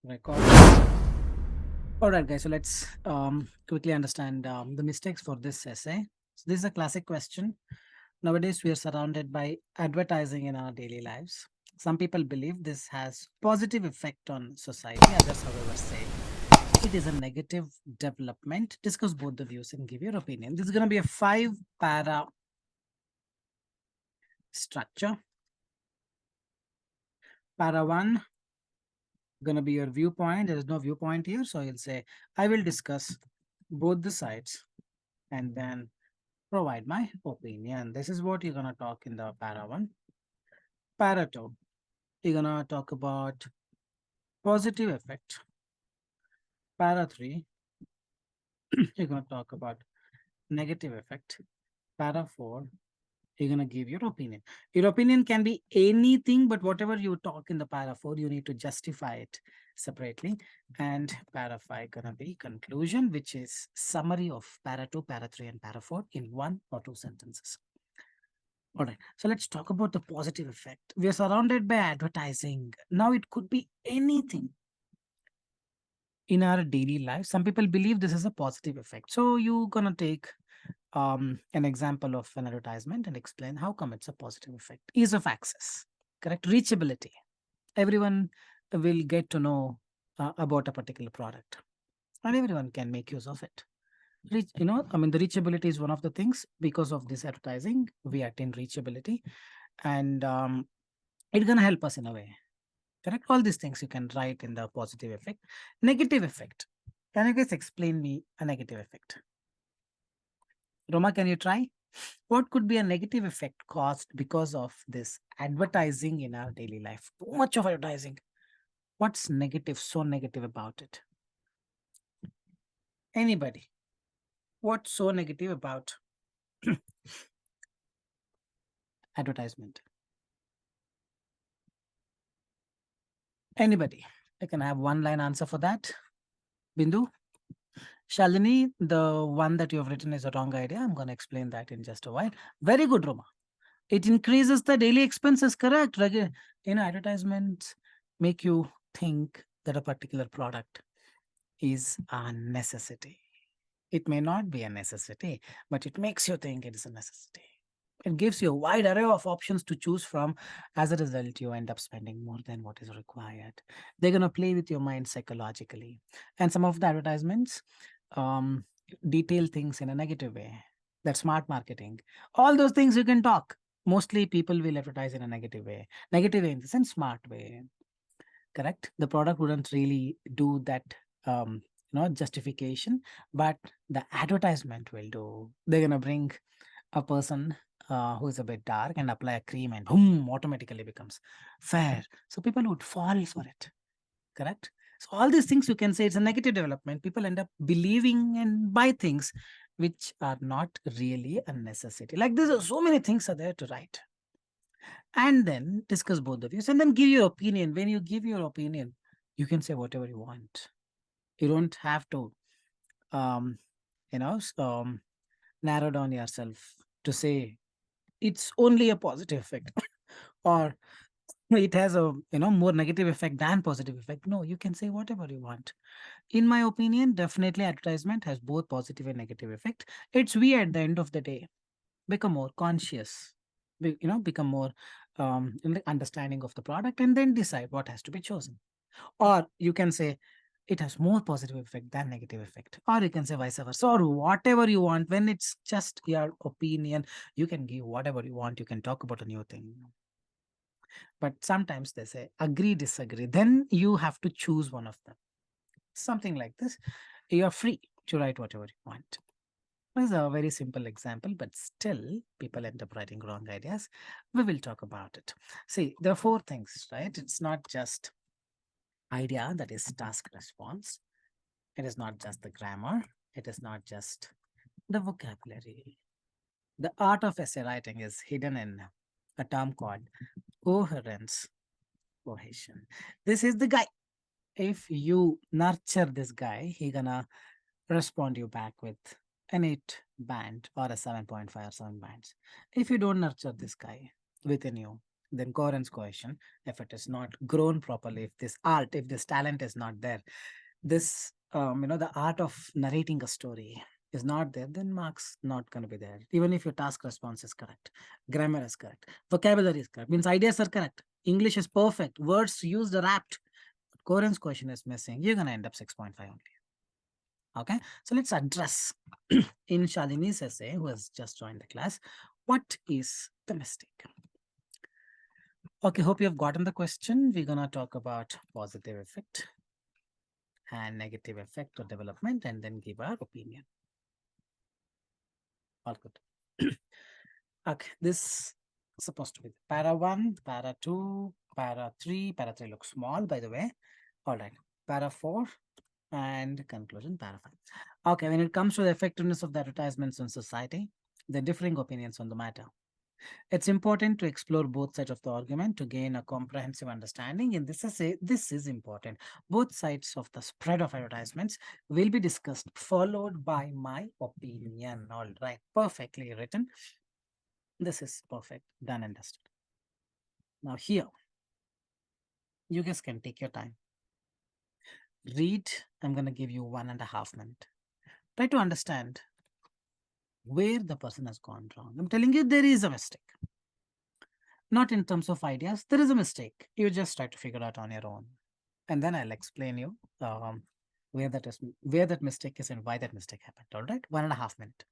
Record. All right, guys. So let's quickly understand the mistakes for this essay. So this is a classic question. Nowadays, we are surrounded by advertising in our daily lives. Some people believe this has positive effect on society. Others, however, say it is a negative development. Discuss both the views and give your opinion. This is going to be a five para structure. Para one going to be your viewpoint. There is no viewpoint here, so you'll say I will discuss both the sides and then provide my opinion. This is what you're gonna talk in the para one. Para two, you're gonna talk about positive effect. Para three, you're gonna talk about negative effect. Para four, you're gonna give your opinion. Your opinion can be anything, but whatever you talk in the para four, you need to justify it separately. And para five gonna be conclusion, which is summary of para two, para three, and para four in one or two sentences. All right. So let's talk about the positive effect. We are surrounded by advertising. Now it could be anything in our daily life. Some people believe this is a positive effect. So you're gonna take an example of an advertisement and explain how come it's a positive effect. Ease of access, correct? Reachability. Everyone will get to know about a particular product, and everyone can make use of it. The reachability is one of the things. Because of this advertising, we attain reachability, and it's gonna help us in a way. Correct? All these things you can write in the positive effect. Negative effect. Can you guys explain me a negative effect? Roma, can you try? What could be a negative effect caused because of this advertising in our daily life? Too much of advertising. What's negative, so negative about it? Anybody? What's so negative about advertisement? Anybody? I can have one line answer for that. Bindu? Shalini, the one that you have written is a wrong idea. I'm going to explain that in just a while. Very good, Roma. It increases the daily expenses, correct? Advertisements make you think that a particular product is a necessity. It may not be a necessity, but it makes you think it is a necessity. It gives you a wide array of options to choose from. As a result, you end up spending more than what is required. They're going to play with your mind psychologically. And some of the advertisements um, detail things in a negative way. That's smart marketing. All those things you can talk. Mostly people will advertise in a negative way. Negative way in the sense smart way. Correct? The product wouldn't really do that justification, but the advertisement will do. They're gonna bring a person who is a bit dark and apply a cream and boom, automatically becomes fair. So people would fall for it. Correct? So all these things you can say it's a negative development. People end up believing and buy things which are not really a necessity. Like there's so many things are there to write. And then discuss both the views and then give your opinion. When you give your opinion, you can say whatever you want. You don't have to um, you know, s- um, narrow down yourself to say it's only a positive effect or it has a more negative effect than positive effect. No, you can say whatever you want. In my opinion, definitely advertisement has both positive and negative effect. It's we at the end of the day become more conscious, become more in the understanding of the product and then decide what has to be chosen. Or you can say it has more positive effect than negative effect, or you can say vice versa, or whatever you want. When it's just your opinion, you can give whatever you want, you can talk about a new thing. But sometimes they say agree, disagree, then you have to choose one of them. Something like this. You're free to write whatever you want. This is a very simple example, but still people end up writing wrong ideas. We will talk about it. See, there are four things, right? It's not just idea, that is task response. It is not just the grammar. It is not just the vocabulary. The art of essay writing is hidden in a term called coherence, cohesion. This is the guy. If you nurture this guy, he gonna respond you back with an 8 band or a 7.5 or 7 bands. If you don't nurture this guy within you, Then coherence cohesion, if it is not grown properly, if this art, if this talent is not there, this the art of narrating a story is not there, then marks not going to be there. Even if your task response is correct, grammar is correct, vocabulary is correct, means ideas are correct, English is perfect, words used are apt, coherence question is missing, you're going to end up 6.5 only. Okay, so let's address in Shalini's essay, who has just joined the class, what is the mistake. Okay, hope you have gotten the question. We're going to talk about positive effect and negative effect or development, and then give our opinion. All good. Okay, this is supposed to be para 1, para 2, para 3. Para 3 looks small, by the way. All right, para 4 and conclusion para 5. Okay, when it comes to the effectiveness of the advertisements in society, there are differing opinions on the matter. It's important to explore both sides of the argument to gain a comprehensive understanding. And this is important. Both sides of the spread of advertisements will be discussed, followed by my opinion. All right, perfectly written. This is perfect, done and dusted. Now here, you guys can take your time. Read, I'm going to give you 1.5 minutes. Try to understand where the person has gone wrong. I'm telling you, there is a mistake. Not in terms of ideas, there is a mistake. You just try to figure it out on your own. And then I'll explain you where that mistake is and why that mistake happened. All right, 1.5 minutes.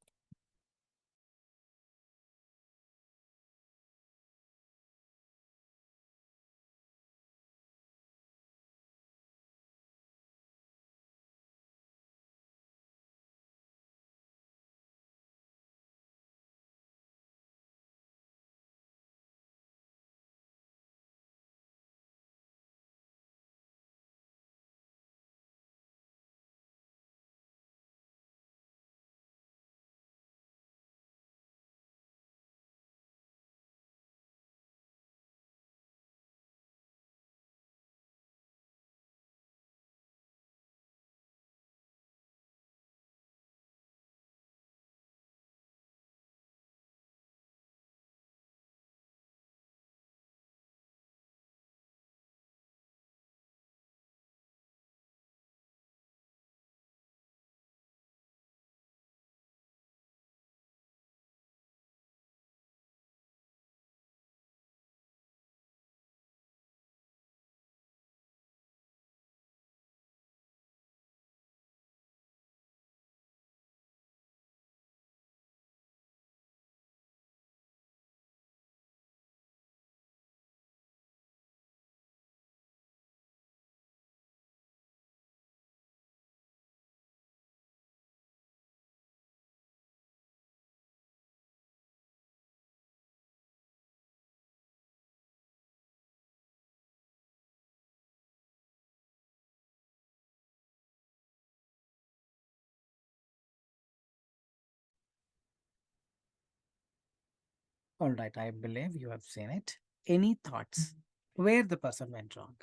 All right, I believe you have seen it. Any thoughts where the person went wrong?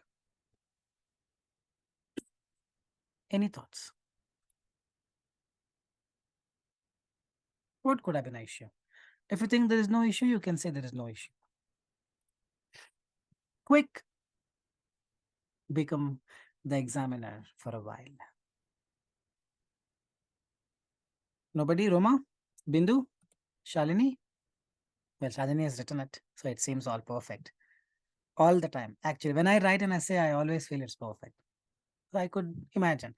Any thoughts? What could have been an issue? If you think there is no issue, you can say there is no issue. Quick, become the examiner for a while. Nobody? Roma? Bindu? Shalini? Well, Shalini has written it, so it seems all perfect. All the time. Actually, when I write an essay, I always feel it's perfect. So I could imagine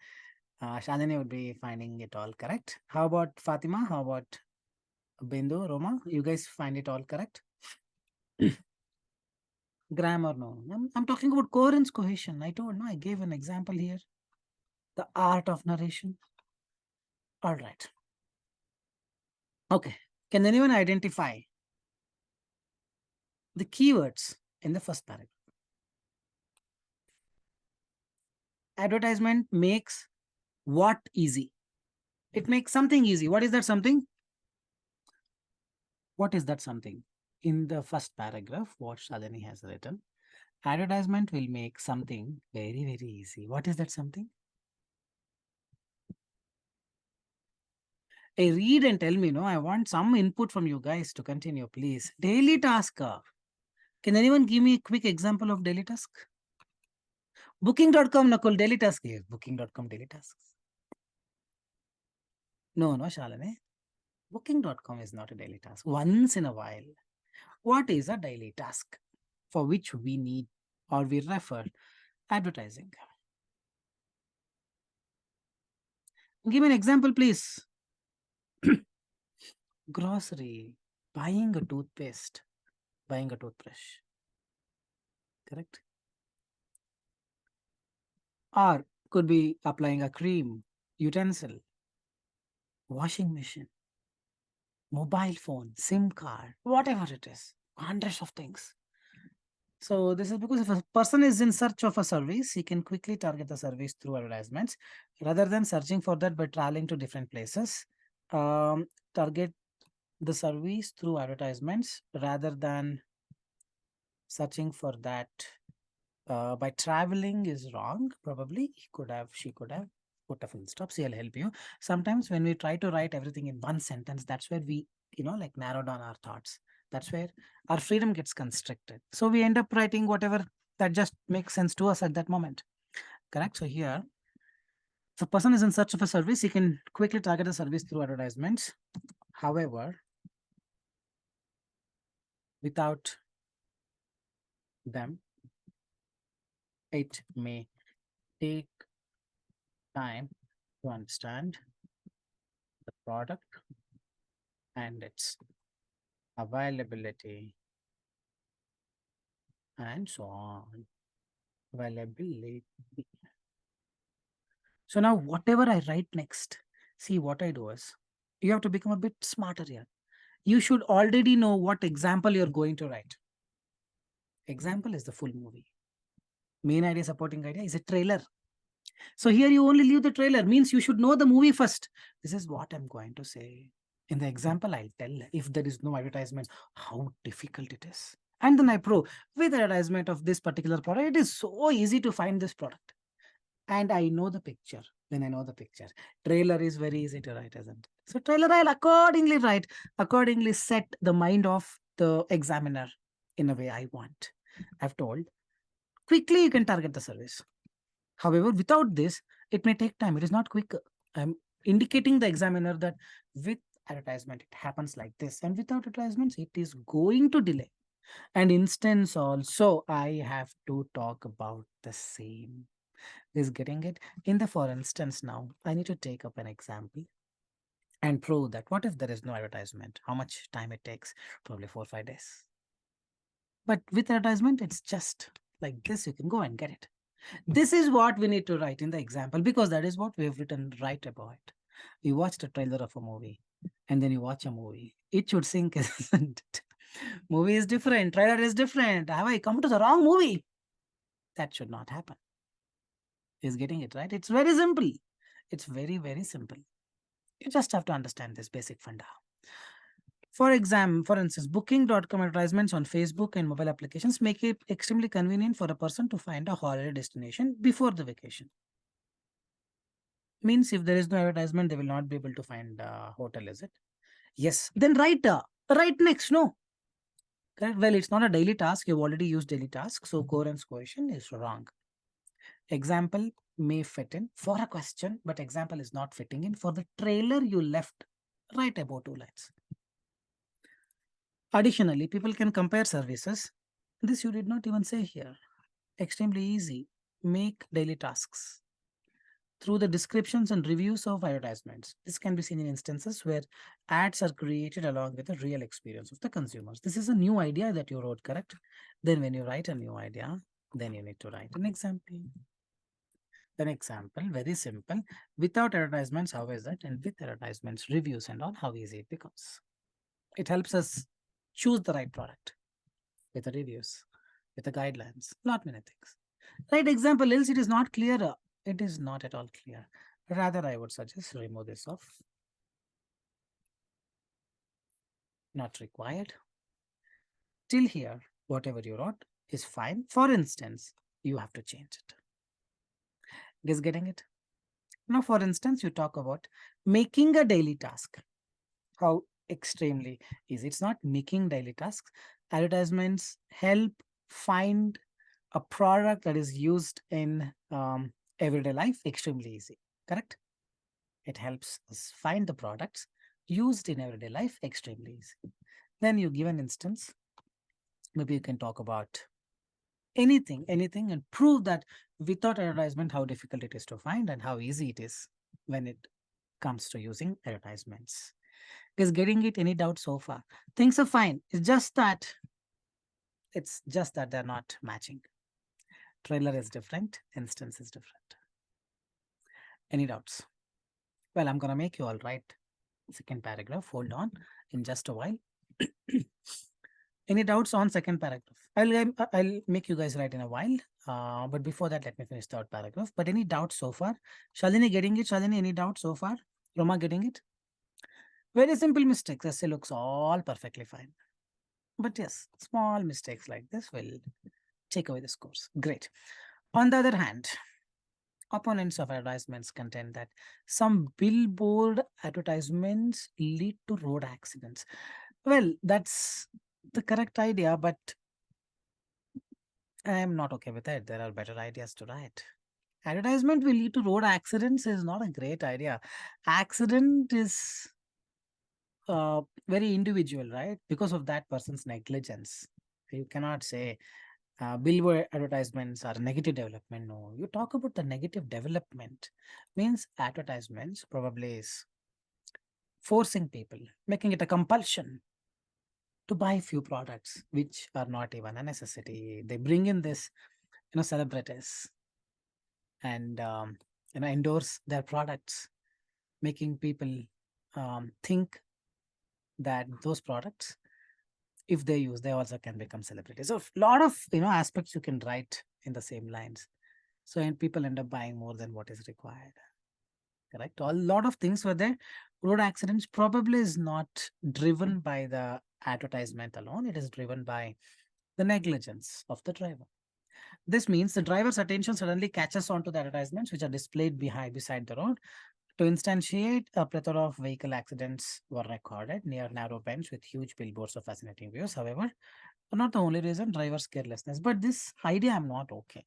Shalini would be finding it all correct. How about Fatima? How about Bindu, Roma? You guys find it all correct? Grammar, no. I'm talking about coherence, cohesion. I told, no, I gave an example here. The art of narration. All right. Okay. Can anyone identify the keywords in the first paragraph? Advertisement makes what easy? It makes something easy. What is that something? What is that something? In the first paragraph, what Shalini has written, advertisement will make something very, very easy. What is that something? Hey, read and tell me, no? I want some input from you guys to continue, please. Daily task. Can anyone give me a quick example of daily task? Booking.com, Nakul, daily task. Yes, Booking.com daily tasks. No, no, Shalini. Booking.com is not a daily task. Once in a while. What is a daily task for which we need or we refer advertising? Give me an example, please. Grocery, buying a toothpaste, buying a toothbrush. Correct? Or could be applying a cream, utensil, washing machine, mobile phone, SIM card, whatever it is, hundreds of things. So this is because if a person is in search of a service, he can quickly target the service through advertisements rather than searching for that by traveling to different places. Target the service through advertisements rather than searching for that by traveling is wrong. Probably she could have put a full stop. See, I'll help you. Sometimes when we try to write everything in one sentence, that's where we, like narrow down our thoughts. That's where our freedom gets constricted. So we end up writing whatever that just makes sense to us at that moment. Correct? So here, if a person is in search of a service, he can quickly target the service through advertisements. However, without them, it may take time to understand the product and its availability and so on. Availability. So now whatever I write next, see what I do is you have to become a bit smarter here. You should already know what example you're going to write. Example is the full movie. Main idea, supporting idea is a trailer. So here you only leave the trailer, means you should know the movie first. This is what I'm going to say. In the example, I'll tell if there is no advertisement, how difficult it is. And then I prove with advertisement of this particular product, it is so easy to find this product. And I know the picture. When I know the picture, trailer is very easy to write, isn't it? So trailer, I'll accordingly write, accordingly set the mind of the examiner in a way I want. I've told, quickly you can target the service. However, without this, it may take time. It is not quick. I'm indicating the examiner that with advertisement, it happens like this. And without advertisements, it is going to delay. And instance also, I have to talk about the same. Is getting it? In the for instance now, I need to take up an example and prove that what if there is no advertisement? How much time it takes? Probably 4 or 5 days. But with advertisement, it's just like this. You can go and get it. This is what we need to write in the example because that is what we have written right about. You watched a trailer of a movie and then you watch a movie. It should sink, isn't it? Movie is different, trailer is different. Have I come to the wrong movie? That should not happen. Is getting it right? It's very simple. It's very, very simple. You just have to understand this basic funda. For instance, booking.com advertisements on Facebook and mobile applications make it extremely convenient for a person to find a holiday destination before the vacation. Means if there is no advertisement, they will not be able to find a hotel, is it? Yes. Then write next, no? Correct? Well, it's not a daily task. You've already used daily task. So coherence cohesion is wrong. Example may fit in for a question, but example is not fitting in. For the trailer you left, write about 2 lines. Additionally, people can compare services. This you did not even say here. Extremely easy. Make daily tasks through the descriptions and reviews of advertisements. This can be seen in instances where ads are created along with the real experience of the consumers. This is a new idea that you wrote, correct? Then when you write a new idea, then you need to write an example. An example, very simple. Without advertisements, how is it? And with advertisements, reviews and all, how easy it becomes. It helps us choose the right product with the reviews, with the guidelines, not many things. Right example, else it is not clear. It is not at all clear. Rather, I would suggest remove this off. Not required. Till here, whatever you wrote is fine. For instance, you have to change it. Just getting it? Now, for instance, you talk about making a daily task. How extremely easy. It's not making daily tasks. Advertisements help find a product that is used in everyday life extremely easy. Correct? It helps us find the products used in everyday life extremely easy. Then you give an instance. Maybe you can talk about anything, and prove that without advertisement, how difficult it is to find and how easy it is when it comes to using advertisements. Is getting it any doubt so far? Things are fine. It's just that they're not matching. Trailer is different, instance is different. Any doubts? Well, I'm gonna make you all write second paragraph. Hold on in just a while. Any doubts on second paragraph? I'll make you guys write in a while. But before that, let me finish third paragraph. But any doubts so far? Shalini getting it? Shalini, any doubts so far? Roma getting it? Very simple mistakes. Essay looks all perfectly fine. But yes, small mistakes like this will take away the scores. Great. On the other hand, opponents of advertisements contend that some billboard advertisements lead to road accidents. Well, that's the correct idea, but I am not okay with it. There are better ideas to write. Advertisement will lead to road accidents is not a great idea. Accident is very individual, right? Because of that person's negligence. You cannot say billboard advertisements are negative development. No, you talk about the negative development. Means advertisements probably is forcing people, making it a compulsion to buy few products which are not even a necessity. They bring in this, celebrities and endorse their products, making people think that those products, if they use, they also can become celebrities. So a lot of aspects you can write in the same lines. So and people end up buying more than what is required. Correct. A lot of things were there. Road accidents probably is not driven by the advertisement alone. It is driven by the negligence of the driver. This means the driver's attention suddenly catches on to the advertisements which are displayed beside the road. To instantiate, a plethora of vehicle accidents were recorded near narrow bends with huge billboards of fascinating views. However, not the only reason, driver's carelessness. But this idea I'm not okay.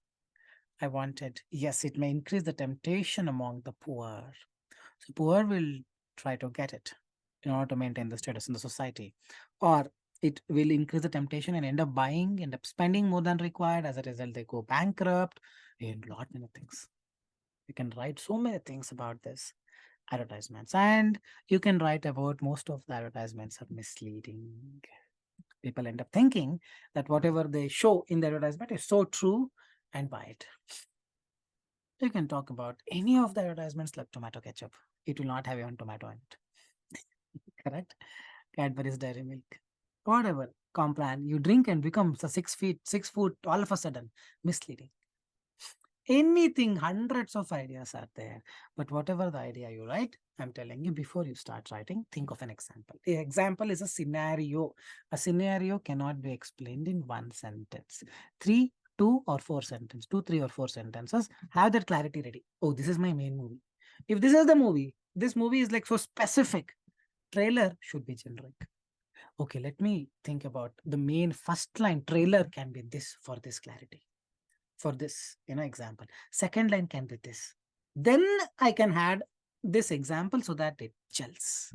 I wanted, yes, it may increase the temptation among the poor. So poor will try to get it in order to maintain the status in the society. Or it will increase the temptation and end up buying, end up spending more than required. As a result, they go bankrupt and lot many things. You can write so many things about this advertisements, and you can write about most of the advertisements are misleading. People end up thinking that whatever they show in the advertisement is so true and buy it. You can talk about any of the advertisements like tomato ketchup. It will not have even tomato in it. Correct? Cadbury's Dairy Milk. Whatever. Complan. You drink and becomes a 6 feet, 6 foot all of a sudden. Misleading. Anything, hundreds of ideas are there. But whatever the idea you write, I'm telling you, before you start writing, think of an example. The example is a scenario. A scenario cannot be explained in one sentence. Three, two or four sentences, two, three or four sentences, have that clarity ready. Oh, this is my main movie. If this is the movie, this movie is like so specific. Trailer should be generic. Okay, let me think about the main first line. Trailer can be this for this clarity, for this example. Second line can be this. Then I can add this example so that it gels.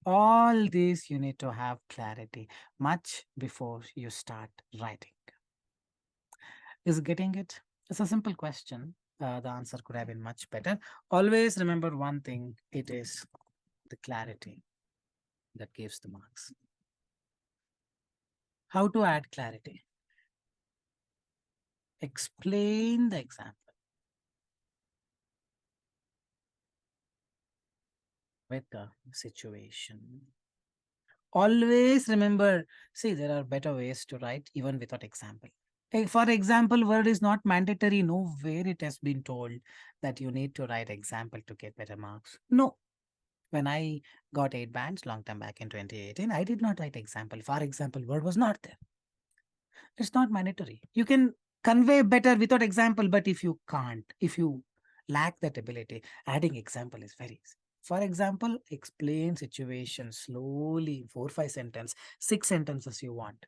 All these you need to have clarity much before you start writing. Is getting it? It's a simple question. The answer could have been much better. Always remember one thing, it is the clarity that gives the marks. How to add clarity? Explain the example with the situation. Always remember, see, there are better ways to write even without example. For example, word is not mandatory. Nowhere it has been told that you need to write example to get better marks. No. When I got 8 bands long time back in 2018, I did not write example. For example, word was not there. It's not mandatory. You can convey better without example, but if you can't, if you lack that ability, adding example is very easy. For example, explain situation slowly, 4, 5 sentences, 6 sentences you want.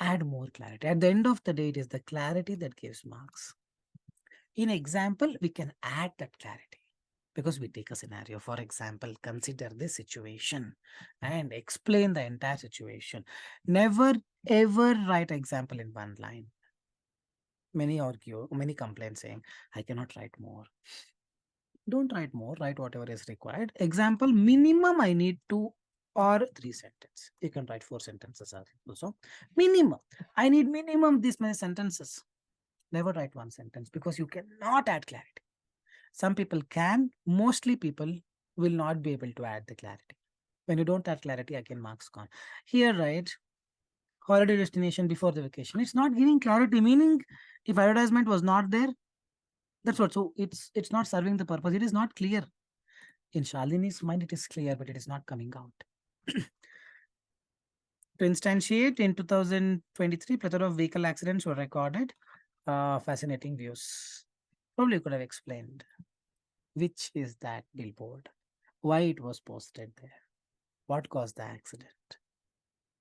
Add more clarity. At the end of the day, it is the clarity that gives marks. In example, we can add that clarity because we take a scenario. For example, consider this situation and explain the entire situation. Never ever write example in one line. Many argue, many complain saying, I cannot write more. Don't write more, write whatever is required. Example, minimum I need 2 or 3 sentences. You can write 4 sentences also. Minimum. I need minimum this many sentences. Never write one sentence because you cannot add clarity. Some people can, mostly people will not be able to add the clarity. When you don't add clarity, again, marks gone. Here, right, holiday destination before the vacation. It's not giving clarity, meaning if advertisement was not there, that's what. So it's not serving the purpose. It is not clear. In Shalini's mind, it is clear, but it is not coming out. To instantiate, in 2023, plethora of vehicle accidents were recorded. Fascinating views. Probably could have explained which is that billboard, why it was posted there, what caused the accident,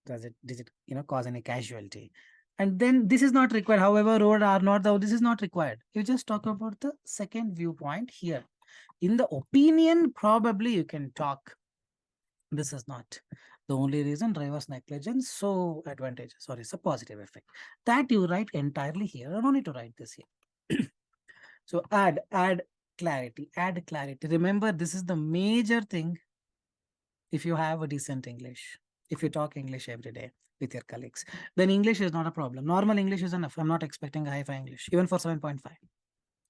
did it cause any casualty, and then this is not required. However, road are not the this is not required. You just talk about the second viewpoint here. In the opinion, probably you can talk. This is not the only reason driver's negligence so advantageous or is a positive effect. That you write entirely here. I don't need to write this here. So add clarity, add clarity. Remember, this is the major thing. If you have a decent English, if you talk English every day with your colleagues, then English is not a problem. Normal English is enough. I'm not expecting a high-fi English, even for 7.5.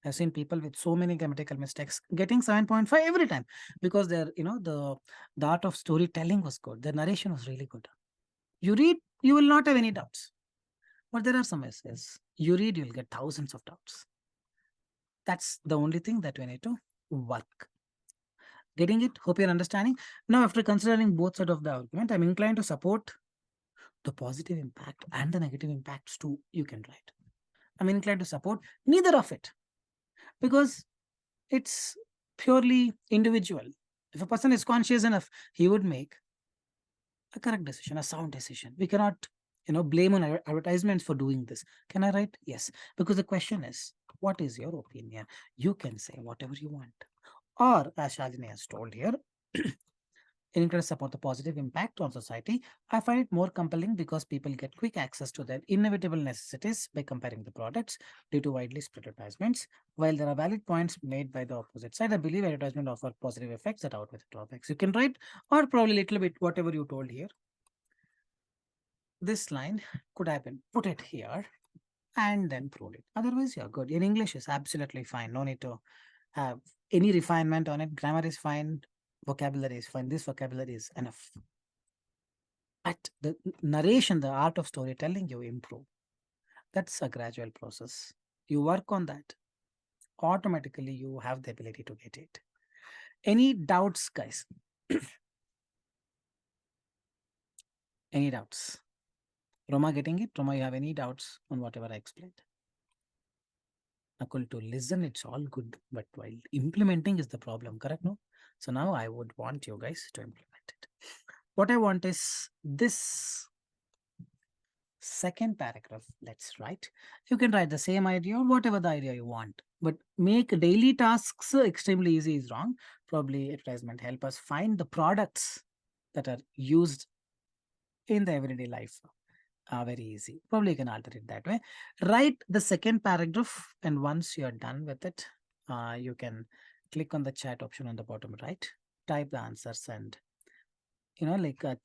I've seen people with so many grammatical mistakes getting 7.5 every time because the art of storytelling was good. The narration was really good. You read, you will not have any doubts. But there are some essays. You read, you'll get thousands of doubts. That's the only thing that we need to work. Getting it? Hope you're understanding. Now, after considering both sides of the argument, I'm inclined to support the positive impact and the negative impacts too. You can write. I'm inclined to support neither of it because it's purely individual. If a person is conscious enough, he would make a correct decision, a sound decision. We cannot, blame on advertisements for doing this. Can I write? Yes. Because the question is, what is your opinion? You can say whatever you want. Or, as Shalini has told here, increase support the positive impact on society. I find it more compelling because people get quick access to their inevitable necessities by comparing the products due to widely spread advertisements. While there are valid points made by the opposite side, I believe advertisement offer positive effects that outweigh the drawbacks. You can write or probably a little bit whatever you told here. This line could have been put it here and then prove it. Otherwise, you're good. In English is absolutely fine. No need to have any refinement on it. Grammar is fine. Vocabulary is fine. This vocabulary is enough. But the narration, the art of storytelling, you improve. That's a gradual process. You work on that. Automatically, you have the ability to get it. Any doubts, guys? Any doubts? Roma getting it? Roma, you have any doubts on whatever I explained? Nakul, to listen, it's all good, but while implementing is the problem, correct? No? So now I would want you guys to implement it. What I want is this second paragraph. Let's write. You can write the same idea or whatever the idea you want, but make daily tasks extremely easy is wrong. Probably advertisement help us find the products that are used in the everyday life. Very easy. Probably you can alter it that way. Write the second paragraph, and once you're done with it, you can click on the chat option on the bottom right, type the answers, and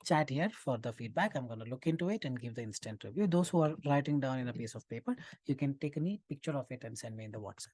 chat here for the feedback. I'm going to look into it and give the instant review. Those who are writing down in a piece of paper, you can take a neat picture of it and send me in the WhatsApp.